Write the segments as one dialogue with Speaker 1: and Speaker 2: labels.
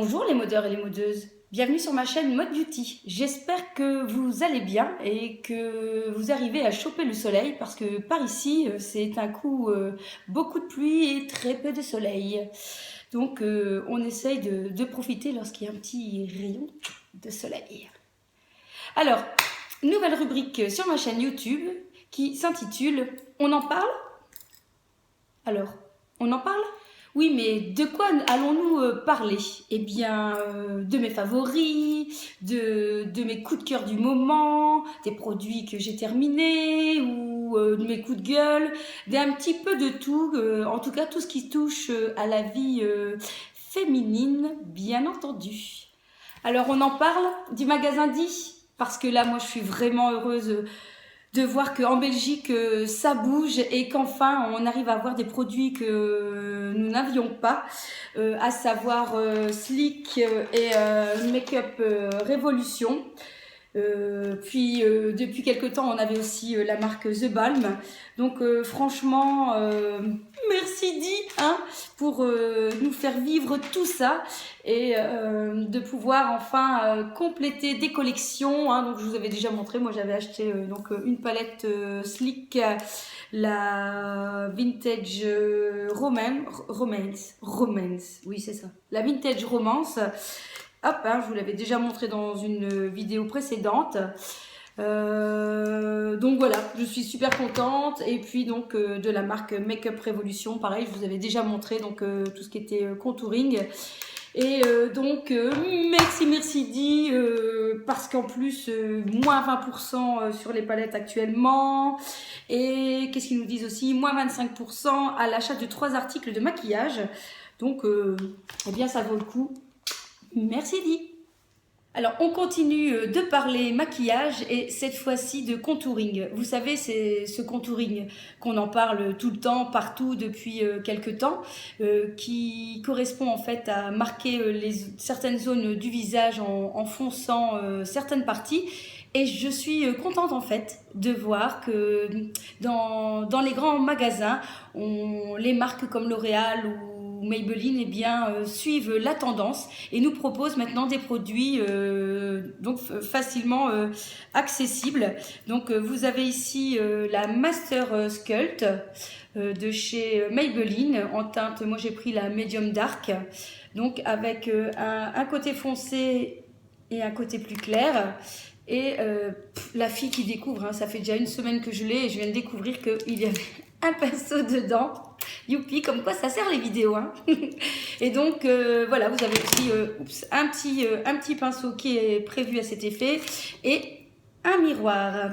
Speaker 1: Bonjour les modeurs et les modeuses, bienvenue sur ma chaîne Mode Beauty. J'espère que vous allez bien et que vous arrivez à choper le soleil parce que par ici c'est un coup beaucoup de pluie et très peu de soleil. Donc on essaye de profiter lorsqu'il y a un petit rayon de soleil. Alors, nouvelle rubrique sur ma chaîne YouTube qui s'intitule On en parle? Alors, on en parle? Oui, mais de quoi allons-nous parler? Eh bien, de mes favoris, de mes coups de cœur du moment, des produits que j'ai terminés ou de mes coups de gueule, d'un petit peu de tout, en tout cas tout ce qui touche à la vie féminine, bien entendu. Alors, on en parle du magasin Dit, parce que là, moi, je suis vraiment heureuse de voir qu'en Belgique, ça bouge et qu'enfin, on arrive à avoir des produits que nous n'avions pas, à savoir Sleek et Make-up Révolution. Puis depuis quelque temps, on avait aussi la marque The Balm. Donc franchement, merci Di hein, pour nous faire vivre tout ça et de pouvoir enfin compléter des collections. Hein. Donc je vous avais déjà montré, moi j'avais acheté une palette Sleek, la Vintage Romance, oui c'est ça, la Vintage Romance. Hop, hein, je vous l'avais déjà montré dans une vidéo précédente. Donc voilà, je suis super contente. Et puis donc de la marque Make-up Révolution, pareil, je vous avais déjà montré donc tout ce qui était contouring. Et donc merci Di, parce qu'en plus moins 20% sur les palettes actuellement. Et qu'est-ce qu'ils nous disent aussi? Moins 25% à l'achat de 3 articles de maquillage. Donc eh bien ça vaut le coup. Merci Di. Alors on continue de parler maquillage et cette fois-ci de contouring. Vous savez, c'est ce contouring qu'on en parle tout le temps, partout depuis quelques temps, qui correspond en fait à marquer certaines zones du visage en fonçant certaines parties. Et je suis contente en fait de voir que dans les grands magasins, les marques comme L'Oréal ou Maybelline suivent la tendance et nous proposent maintenant des produits facilement accessibles. Donc vous avez ici la Master Sculpt de chez Maybelline en teinte, moi j'ai pris la Medium Dark, donc avec un côté foncé et un côté plus clair. Et la fille qui découvre, hein, ça fait déjà une semaine que je l'ai et je viens de découvrir qu'il y avait un pinceau dedans. Youpi, comme quoi ça sert les vidéos. Hein. Et donc voilà, vous avez aussi un petit pinceau qui est prévu à cet effet et un miroir.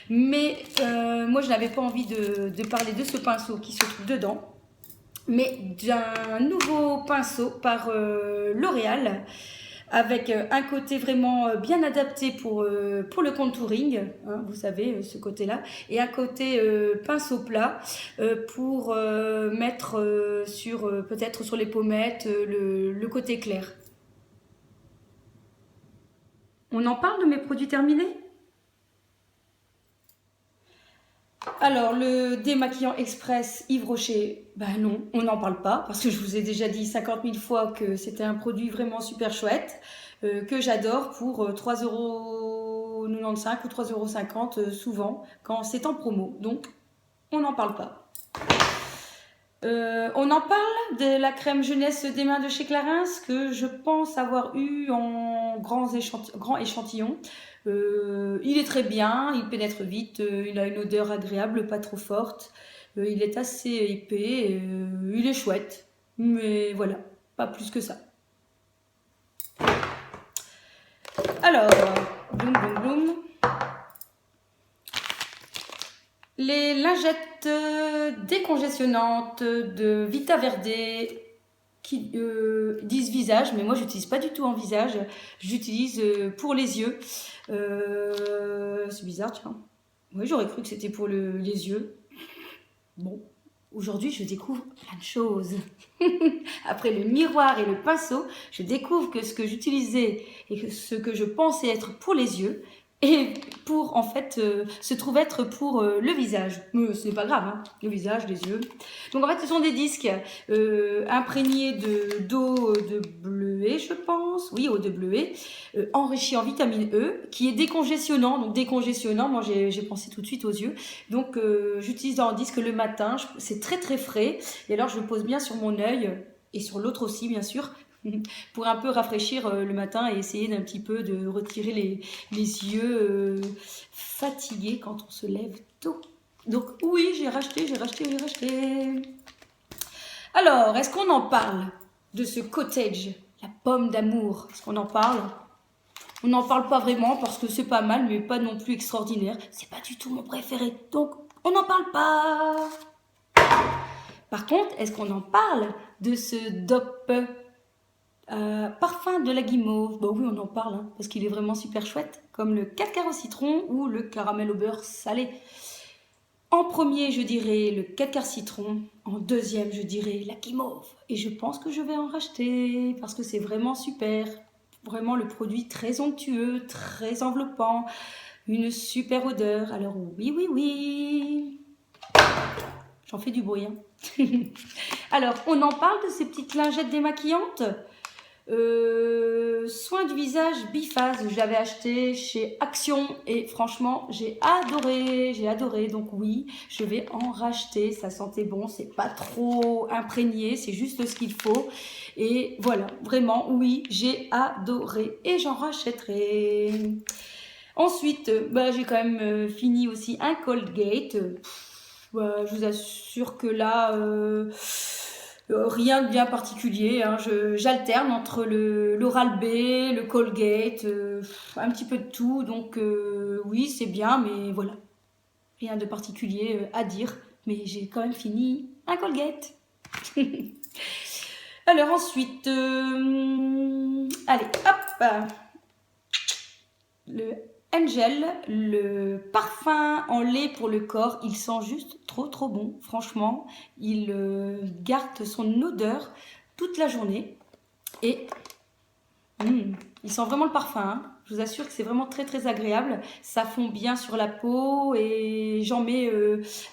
Speaker 1: Mais moi je n'avais pas envie de parler de ce pinceau qui se trouve dedans, mais d'un nouveau pinceau par L'Oréal, avec un côté vraiment bien adapté pour le contouring, hein, vous savez, ce côté-là, et un côté pinceau plat pour mettre peut-être sur les pommettes le côté clair. On en parle de mes produits terminés? Alors, le démaquillant express Yves Rocher, ben non, on n'en parle pas parce que je vous ai déjà dit 50 000 fois que c'était un produit vraiment super chouette, que j'adore pour 3,95 € ou 3,50 € souvent quand c'est en promo. Donc, on n'en parle pas. On en parle de la crème jeunesse des mains de chez Clarins que je pense avoir eu en grand échantillon. Il est très bien, il pénètre vite, il a une odeur agréable, pas trop forte, il est assez épais, il est chouette, mais voilà, pas plus que ça. Alors, boum boum boum. Les lingettes décongestionnantes de Vita Verde qui disent visage, mais moi j'utilise pas du tout en visage, j'utilise pour les yeux. C'est bizarre, tiens. Oui, j'aurais cru que c'était pour les yeux. Bon, aujourd'hui je découvre plein de choses. Après le miroir et le pinceau, je découvre que ce que j'utilisais et que ce que je pensais être pour les yeux, Et pour, en fait, se trouve être pour le visage. Mais ce n'est pas grave, hein, le visage, les yeux. Donc en fait, ce sont des disques imprégnés d'eau de bleuet, je pense. Oui, eau de bleuet, enrichi en vitamine E, qui est décongestionnant. Donc décongestionnant, moi j'ai pensé tout de suite aux yeux. Donc j'utilise en disque le matin. C'est très très frais. Et alors je le pose bien sur mon œil et sur l'autre aussi, bien sûr, pour un peu rafraîchir le matin et essayer d'un petit peu de retirer les yeux fatigués quand on se lève tôt. Donc oui, j'ai racheté. Alors, est-ce qu'on en parle de ce cottage, la pomme d'amour? Est-ce qu'on en parle? On n'en parle pas vraiment parce que c'est pas mal, mais pas non plus extraordinaire. C'est pas du tout mon préféré, donc on n'en parle pas. Par contre, est-ce qu'on en parle de ce dope parfum de la guimauve? Bah oui, on en parle, hein, parce qu'il est vraiment super chouette, comme le 4 quarts au citron ou le caramel au beurre salé. En premier, je dirais le 4 quarts citron. En deuxième, je dirais la guimauve. Et je pense que je vais en racheter, parce que c'est vraiment super. Vraiment le produit très onctueux, très enveloppant, une super odeur. Alors oui. J'en fais du bruit, hein. Alors, on en parle de ces petites lingettes démaquillantes? Soin du visage biphase, je l'avais acheté chez Action et franchement j'ai adoré, donc oui je vais en racheter. Ça sentait bon, c'est pas trop imprégné, c'est juste ce qu'il faut et voilà, vraiment oui j'ai adoré et j'en rachèterai. Ensuite j'ai quand même fini aussi un Colgate. Je vous assure que là rien de bien particulier, hein. J'alterne entre l'Oral-B, le Colgate, un petit peu de tout. Donc oui, c'est bien, mais voilà. Rien de particulier à dire. Mais j'ai quand même fini un Colgate. Alors ensuite, allez, hop, le Angel, le parfum en lait pour le corps, il sent juste trop bon, franchement. Il garde son odeur toute la journée et il sent vraiment le parfum, hein. Je vous assure que c'est vraiment très agréable. Ça fond bien sur la peau et j'en mets,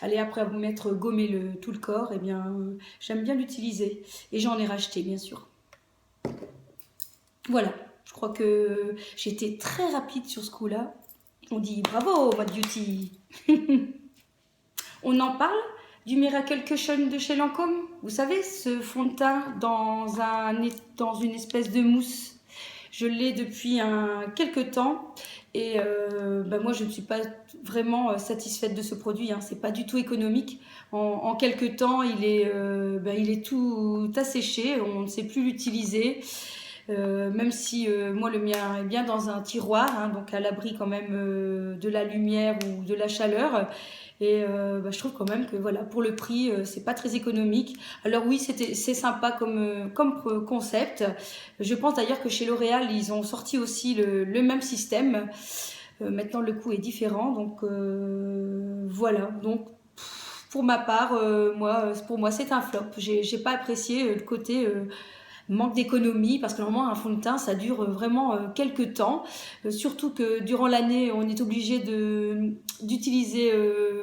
Speaker 1: allez, après vous mettre gommé tout le corps, et bien j'aime bien l'utiliser et j'en ai racheté bien sûr. Voilà. Je crois que j'étais très rapide sur ce coup-là. On dit bravo, Mode Beauty. On en parle du Miracle Cushion de chez Lancôme. Vous savez, ce fond de teint dans une espèce de mousse. Je l'ai depuis quelques temps et moi je ne suis pas vraiment satisfaite de ce produit, hein. C'est pas du tout économique. En quelques temps, il est tout asséché, on ne sait plus l'utiliser. Même si moi le mien est bien dans un tiroir, hein, donc à l'abri quand même de la lumière ou de la chaleur. Et je trouve quand même que voilà, pour le prix, c'est pas très économique. Alors oui, c'est sympa comme concept. Je pense d'ailleurs que chez L'Oréal, ils ont sorti aussi le même système. Maintenant, le coût est différent. Donc voilà. Donc pour ma part, pour moi, c'est un flop. J'ai pas apprécié le côté manque d'économie, parce que normalement un fond de teint ça dure vraiment quelques temps, surtout que durant l'année on est obligé d'utiliser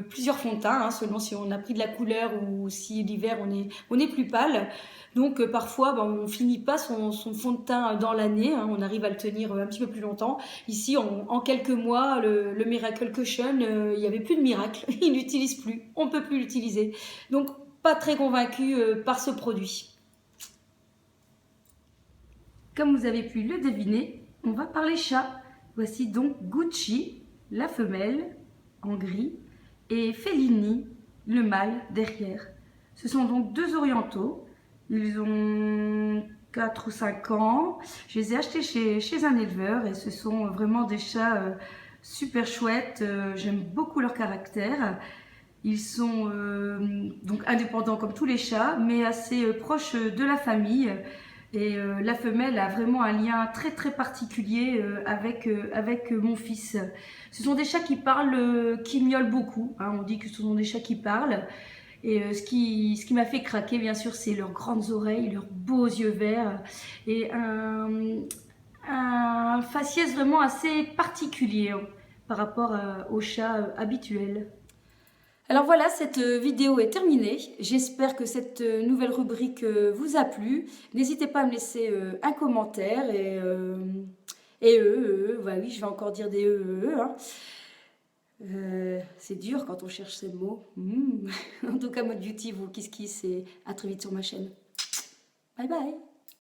Speaker 1: plusieurs fonds de teint, hein, selon si on a pris de la couleur ou si l'hiver on est plus pâle. Donc parfois on finit pas son fond de teint dans l'année, hein, on arrive à le tenir un petit peu plus longtemps. Ici en quelques mois le Miracle Cushion, il n'y avait plus de miracle, il n'utilise plus, on peut plus l'utiliser. Donc pas très convaincu par ce produit. Comme vous avez pu le deviner, on va parler chat. Voici donc Gucci, la femelle, en gris, et Fellini, le mâle, derrière. Ce sont donc deux orientaux. Ils ont 4 ou 5 ans. Je les ai achetés chez un éleveur et ce sont vraiment des chats super chouettes. J'aime beaucoup leur caractère. Ils sont donc indépendants comme tous les chats, mais assez proches de la famille. Et la femelle a vraiment un lien très particulier avec mon fils. Ce sont des chats qui parlent, qui miaulent beaucoup, hein. On dit que ce sont des chats qui parlent. Et ce qui m'a fait craquer, bien sûr, c'est leurs grandes oreilles, leurs beaux yeux verts et un faciès vraiment assez particulier. par rapport au chat habituel. Alors voilà, cette vidéo est terminée. J'espère que cette nouvelle rubrique vous a plu. N'hésitez pas à me laisser un commentaire bah oui, je vais encore dire des hein. C'est dur quand on cherche ces mots. En tout cas, Mode Beauty vous kiss kiss et à très vite sur ma chaîne. Bye bye.